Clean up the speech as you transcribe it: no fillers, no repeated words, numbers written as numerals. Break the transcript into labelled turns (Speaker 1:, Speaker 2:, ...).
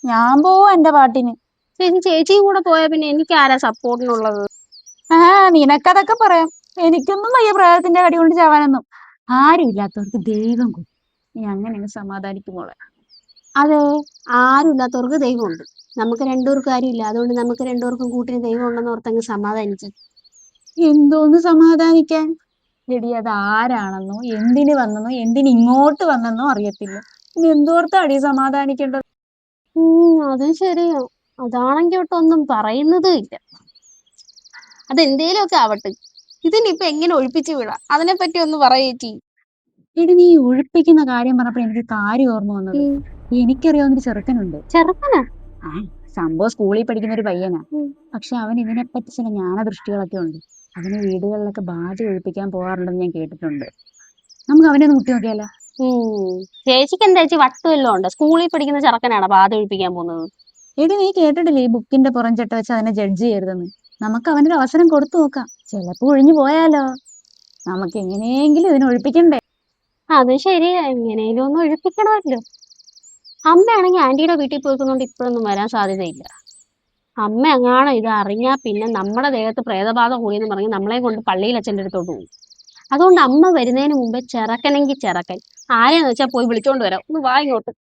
Speaker 1: ഞാൻ പോവാ എന്റെ പാട്ടിന്.
Speaker 2: ചേച്ചിയും കൂടെ പോയാ പിന്നെ എനിക്ക് ആരാ സപ്പോർട്ടിനുള്ളത്?
Speaker 1: നിനക്കതൊക്കെ പറയാം. എനിക്കൊന്നും വയ്യ പ്രേതത്തിന്റെ കടി കൊണ്ട് ചാവാനൊന്നും. ആരും ഇല്ലാത്തവർക്ക് ദൈവം കൊടുക്കും. നീ അങ്ങനെ അങ്ങ് സമാധാനിക്കും മോളെ.
Speaker 2: അതെ, ആരും ഇല്ലാത്തവർക്ക് ദൈവമുണ്ട്. നമുക്ക് രണ്ടുപേർക്കും ആരും ഇല്ല, അതുകൊണ്ട് നമുക്ക് രണ്ടുപേർക്കും കൂട്ടിന് ദൈവം ഉണ്ടെന്ന് ഓർത്തങ്ങ് സമാധാനിക്കും.
Speaker 1: എന്തോന്ന് സമാധാനിക്കാൻ? എടി അത് ആരാണെന്നോ എന്തിന് വന്നെന്നോ എന്തിന് ഇങ്ങോട്ട് വന്നെന്നോ അറിയത്തില്ല. ഇനി എന്തോർത്താടി സമാധാനിക്കേണ്ടത്?
Speaker 2: അതും ശരിയാ. അതാണെങ്കി ഒട്ടൊന്നും പറയുന്നതും ഇല്ല. അതെന്തേലും ഒക്കെ ആവട്ടെ, ഇതിനിപ്പൊ എങ്ങനെ ഒഴിപ്പിച്ചു വിടാം, അതിനെപ്പറ്റി ഒന്ന് പറയേച്ചി.
Speaker 1: എടി നീ ഒഴിപ്പിക്കുന്ന കാര്യം പറഞ്ഞപ്പോ എനിക്ക് കാര്യം ഓർമ്മ വന്നത്. എനിക്കറിയാവുന്നൊരു ചെറുക്കനുണ്ട്.
Speaker 2: ചെറുക്കനാ?
Speaker 1: ആ സംഭവം സ്കൂളിൽ പഠിക്കുന്ന ഒരു പയ്യനാ. പക്ഷെ അവൻ ഇതിനെപ്പറ്റി ചില ജ്ഞാനദൃഷ്ടികളൊക്കെ ഉണ്ട്. അവന് വീടുകളിലൊക്കെ ബാധ ഒഴിപ്പിക്കാൻ പോകാറുണ്ടെന്ന് ഞാൻ കേട്ടിട്ടുണ്ട്. നമുക്ക് അവനെ ഒന്ന് മുട്ടി നോക്കിയാലോ?
Speaker 2: ചേച്ചിക്ക് എന്താ ചേച്ചി വട്ടുവല്ലോ ഉണ്ട്? സ്കൂളിൽ പഠിക്കുന്ന ചെറുക്കനാണ് ബാധ ഒഴിപ്പിക്കാൻ പോകുന്നത്?
Speaker 1: എടി നീ കേട്ടിട്ടില്ലേ ഈ ബുക്കിന്റെ പുറംചട്ട വെച്ച് അതിനെ ജഡ്ജ് ചെയ്യരുതെന്ന്? നമുക്ക് അവനൊരു അവസരം കൊടുത്തു നോക്കാം. ചിലപ്പോ ഒഴിഞ്ഞു പോയാലോ? നമുക്ക് എങ്ങനെയെങ്കിലും ഇതിനെ ഒഴിപ്പിക്കണ്ടേ?
Speaker 2: അത് ശരിയാ, എങ്ങനെയും ഒന്ന് ഒഴിപ്പിക്കണമല്ലോ. അമ്മയാണെങ്കിൽ ആന്റിയുടെ വീട്ടിൽ പോയിക്കൊണ്ട് ഇപ്പോഴൊന്നും വരാൻ സാധ്യതയില്ല. അമ്മ എങ്ങാണോ ഇത് അറിഞ്ഞാ പിന്നെ നമ്മുടെ ദേഹത്ത് പ്രേതബാധ കൂടിയെന്ന് പറഞ്ഞ് നമ്മളെ കൊണ്ട് പള്ളിയിൽ അച്ഛൻ്റെ അടുത്തോട്ട് പോകും. അതുകൊണ്ട് അമ്മ വരുന്നതിന് മുമ്പേ ചെറുക്കനെങ്കിൽ ചെറുക്കൻ ആരെയെന്ന് വെച്ചാൽ പോയി വിളിച്ചോണ്ട് വരാം. ഒന്ന് വാ ഇങ്ങോട്ട്.